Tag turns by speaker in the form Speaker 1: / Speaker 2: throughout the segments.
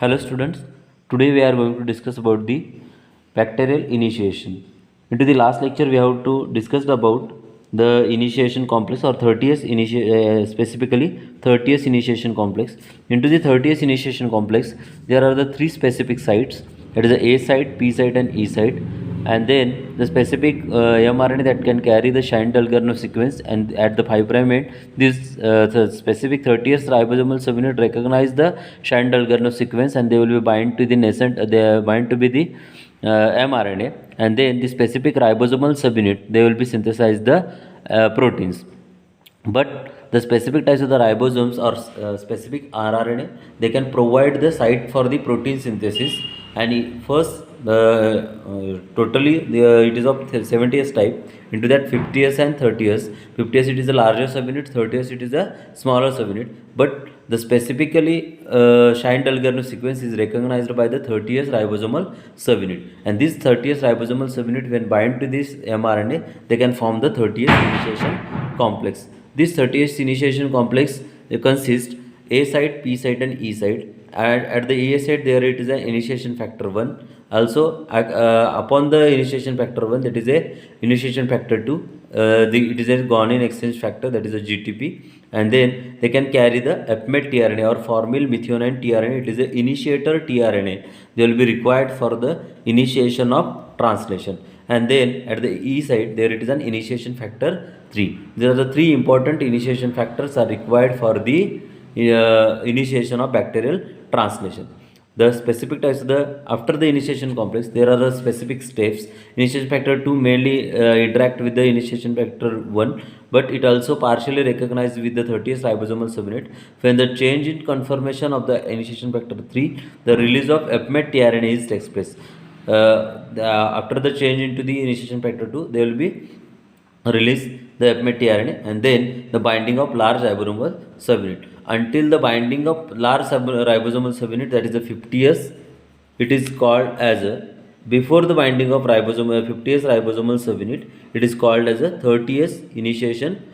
Speaker 1: Hello students, today we are going to discuss about the bacterial initiation. Into the last lecture we have to discuss about the initiation complex or 30th specifically 30th initiation complex. Into the 30th initiation complex there are the three specific sites, that is the A site, P site and E site, and then the specific mRNA that can carry the Shine-Dalgarno sequence, and at the 5' end this the specific 30th ribosomal subunit recognize the Shine-Dalgarno sequence and they will be bind to the nascent they bind to be the mRNA, and then the specific ribosomal subunit they will be synthesize the proteins. But the specific types of the ribosomes or specific rRNA, they can provide the site for the protein synthesis. And first totally it is of 70s type. Into that 50s and 30s, 50s it is a larger subunit, 30s it is a smaller subunit, but the specifically Shine-Dalgarno sequence is recognized by the 30s ribosomal subunit, and this 30s ribosomal subunit when bind to this mRNA they can form the 30s initiation complex. This 30th initiation complex consists A site, P site and E site. At the A site there it is an initiation factor 1. Also upon the initiation factor 1, that is a initiation factor 2. It is a guanine exchange factor, that is a GTP, and then they can carry the APMET tRNA or formyl methionine tRNA. It is a initiator tRNA. They will be required for the initiation of translation. And then at the E side there it is an initiation factor 3. These are the three important initiation factors are required for the initiation of bacterial translation. The specific types of after the initiation complex there are the specific steps. Initiation factor 2 mainly interact with the initiation factor 1, but it also partially recognized with the 30th ribosomal subunit. When the change in conformation of the initiation factor 3, the release of APMET tRNA is takes place. After the change into the initiation factor 2, they will be release the APMET tRNA, and then the binding of large ribosomal subunit. Until the binding of large ribosomal subunit, that is the 50s, it is called as a, before the binding of ribosomal 50s ribosomal subunit, it is called as a 30s initiation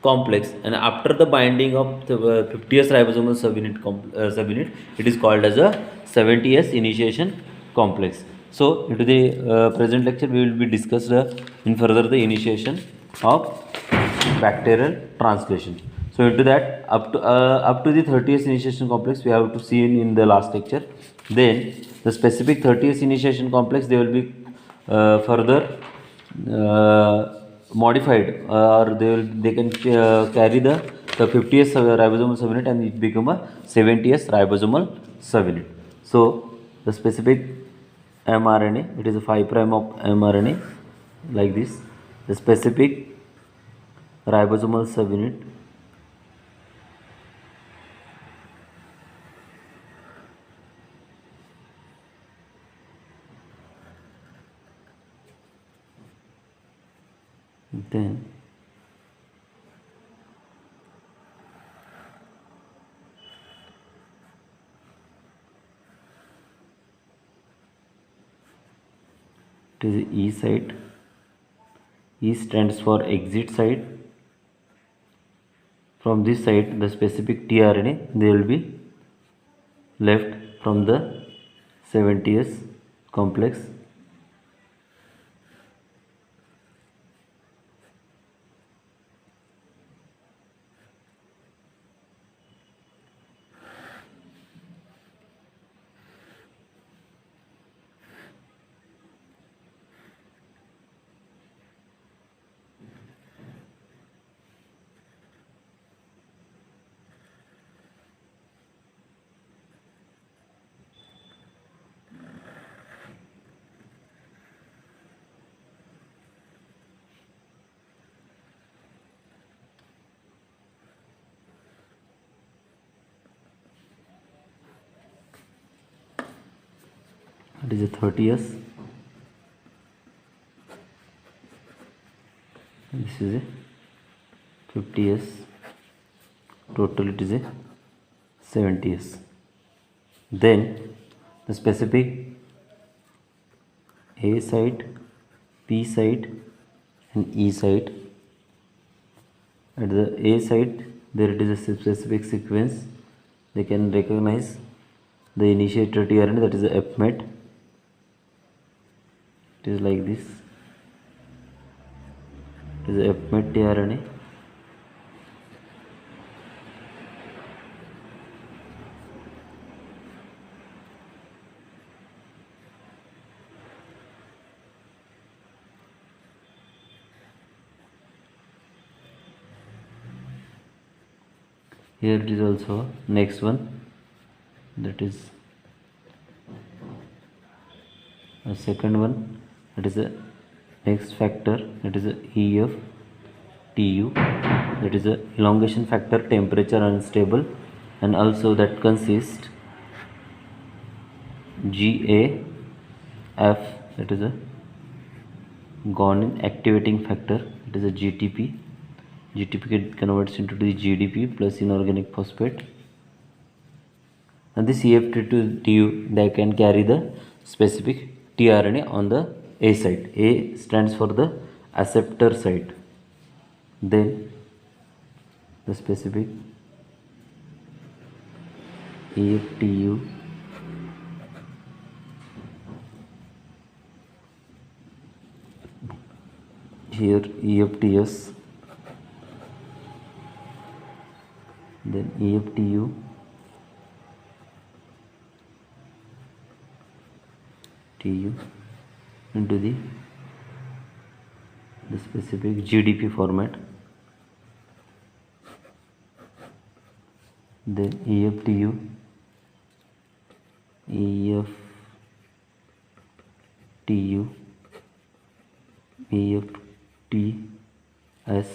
Speaker 1: complex, and after the binding of the 50s ribosomal subunit, it is called as a 70s initiation complex. So into the present lecture we will be discussed in further the initiation of bacterial translation. So into that up to the 30th initiation complex we have to see in the last lecture. Then the specific 30th initiation complex they will be further modified, or they can carry the 50th ribosomal subunit and it become a 70th ribosomal subunit. So the specific mRNA, it is a 5' of mRNA like this. The specific ribosomal subunit then it is E site. E stands for exit site. From this site the specific tRNA they will be left from the 70s complex. It is a 30s. This is a 50s. Total it is a 70s. Then the specific A site, P site and E site. At the A site there it is a specific sequence they can recognize the initiator tRNA, that is the FMET. It is like this. It is the FMET tRNA. Here it is also next one, that is a second one, that is the next factor, that is the EFTU, that is the elongation factor temperature unstable, and also that consists GAF, that is a guanine activating factor, it is a GTP. GTP converts into the GDP plus inorganic phosphate, and the CF2TU, they can carry the specific tRNA on the A side. A stands for the acceptor site. Then the specific EFTU, here EFTS, then EFTU, TU into the specific GDP format, then EFTU, EFTU, EFTS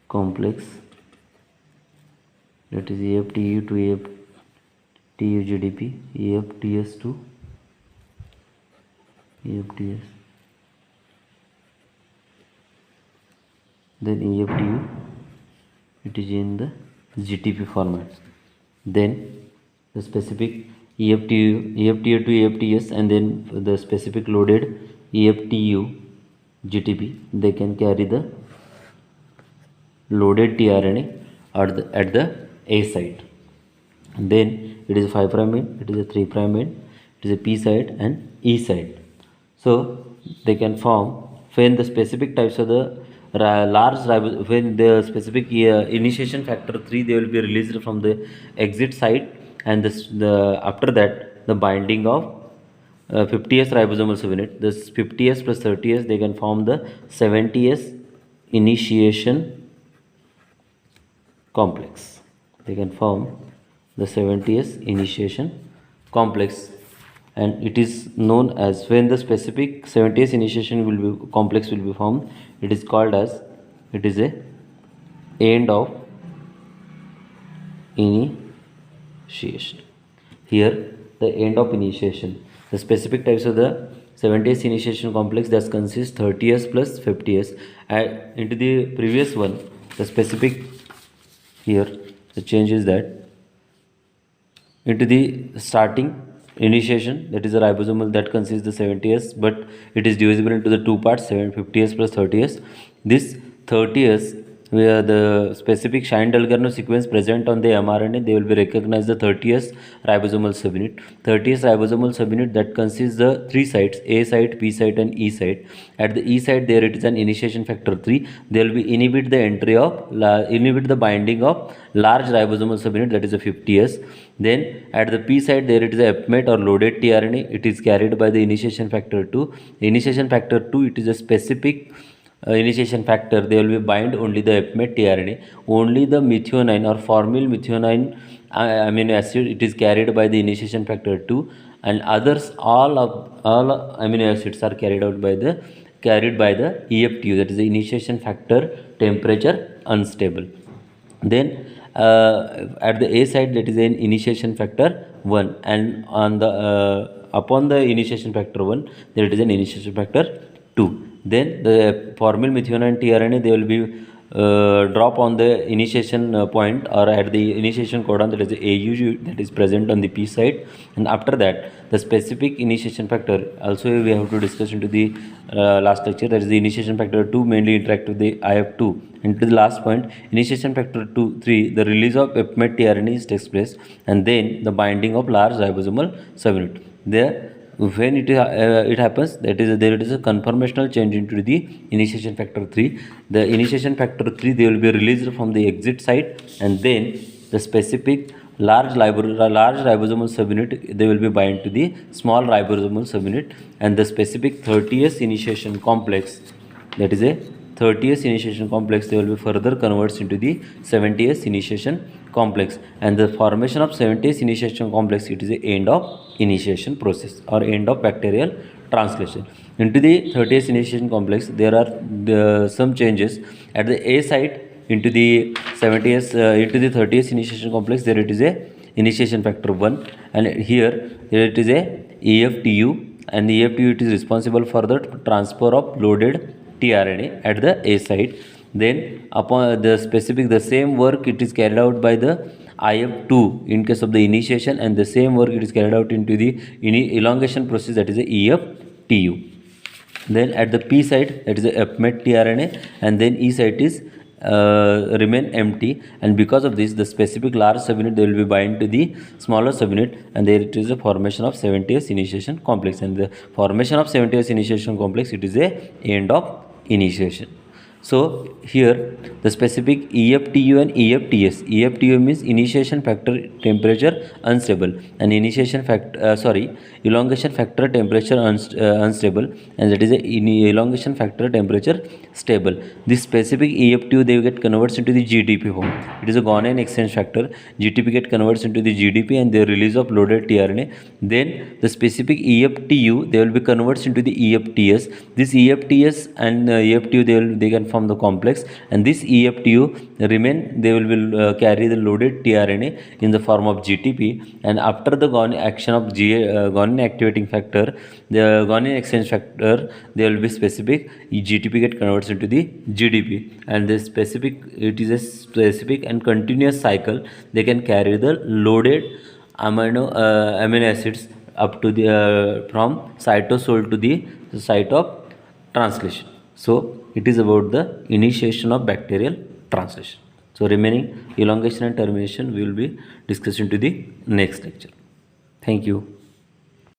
Speaker 1: complex, that is EFTU to EFTU GDP, EFTS to EFTS, then EFTU, it is in the GTP format. Then the specific EFTU to EFTS, and then the specific loaded EFTU GTP, they can carry the loaded tRNA at the A site. Then it is a 5' end, it is a 3' end, it is a P site and E site. So they can form when the specific types of the when the specific initiation factor 3, they will be released from the exit site, and after that the binding of 50s ribosomal subunit, this 50s plus 30s, they can form the 70s initiation complex. They can form the 70s initiation complex, and it is known as, when the specific 70s initiation complex will be formed, it is called as, it is a end of initiation. Here the end of initiation, the specific types of the 70s initiation complex, that consists 30s plus 50s. Into the previous one, the specific, here the change is that into the starting initiation, that is a ribosomal, that consists the 70s, but it is divisible into the two parts, 50s plus 30s. This 30s, where the specific Shine-Dalgarno sequence present on the mRNA, they will be recognized the 30s ribosomal subunit. 30s ribosomal subunit, that consists the three sites, A site, P site and E site. At the E site, there it is an initiation factor 3. They will be inhibit the binding of large ribosomal subunit, that is a 50s. Then at the P site, there it is a FMET or loaded tRNA. It is carried by the initiation factor 2. Initiation factor 2, it is a specific initiation factor. They will be bind only the FMET tRNA. Only the methionine or formyl methionine amino acid, it is carried by the initiation factor 2, and others, all amino acids are carried by the EFTU, that is the initiation factor temperature unstable. Then at the A side, that is an initiation factor 1, and on the upon the initiation factor 1, there it is an initiation factor 2. Then the formyl methionine tRNA, they will be drop on the initiation point or at the initiation codon, that is the AU that is present on the P side, and after that the specific initiation factor also we have to discuss into the last lecture, that is the initiation factor 2 mainly interact with the IF2. Into the last point, initiation factor 3, the release of peptide tRNA takes place, and then the binding of large ribosomal subunit. There, when it happens, that is there is a conformational change into the initiation factor 3. The initiation factor 3, they will be released from the exit site, and then the specific large ribosomal subunit, they will be bind to the small ribosomal subunit, and the specific 30S initiation complex, that is a 30S initiation complex, they will be further converts into the 70S initiation complex, and the formation of 70S initiation complex, it is the end of initiation process or end of bacterial translation. Into the 30S initiation complex, there are some changes at the A site. Into the 70S into the 30S initiation complex, there it is a initiation factor 1, and here it is a EFTU, and the EFTU, it is responsible for the transfer of loaded tRNA at the A site. Then upon the specific, the same work it is carried out by the IF2 in case of the initiation, and the same work it is carried out into the elongation process, that is the EFTU. Then at the P site, that is the peptide tRNA, and then E site is remain empty, and because of this the specific large subunit, they will be bind to the smaller subunit, and there it is a formation of 70S initiation complex, and the formation of 70S initiation complex, it is a end of initiation. So here the specific EFTU and EFTS. EFTU means initiation factor temperature unstable, and elongation factor temperature unstable, and that is a elongation factor temperature stable. This specific EFTU, they get converts into the GDP form. It is a guanine exchange factor. GTP get converts into the GDP, and the release of loaded tRNA. Then the specific EFTU, they will be converts into the EFTS. This EFTS and EFTU, they can form the complex, and this EFTU remain, they will carry the loaded tRNA in the form of GTP, and after the guanine action of guanine activating factor, the guanine exchange factor, they will be specific GTP get converts into the GDP, and the specific, it is a specific and continuous cycle. They can carry the loaded amino acids up to the from cytosol to the site of translation. So it is about the initiation of bacterial translation. So remaining elongation and termination we will be discussing to the next lecture. Thank you.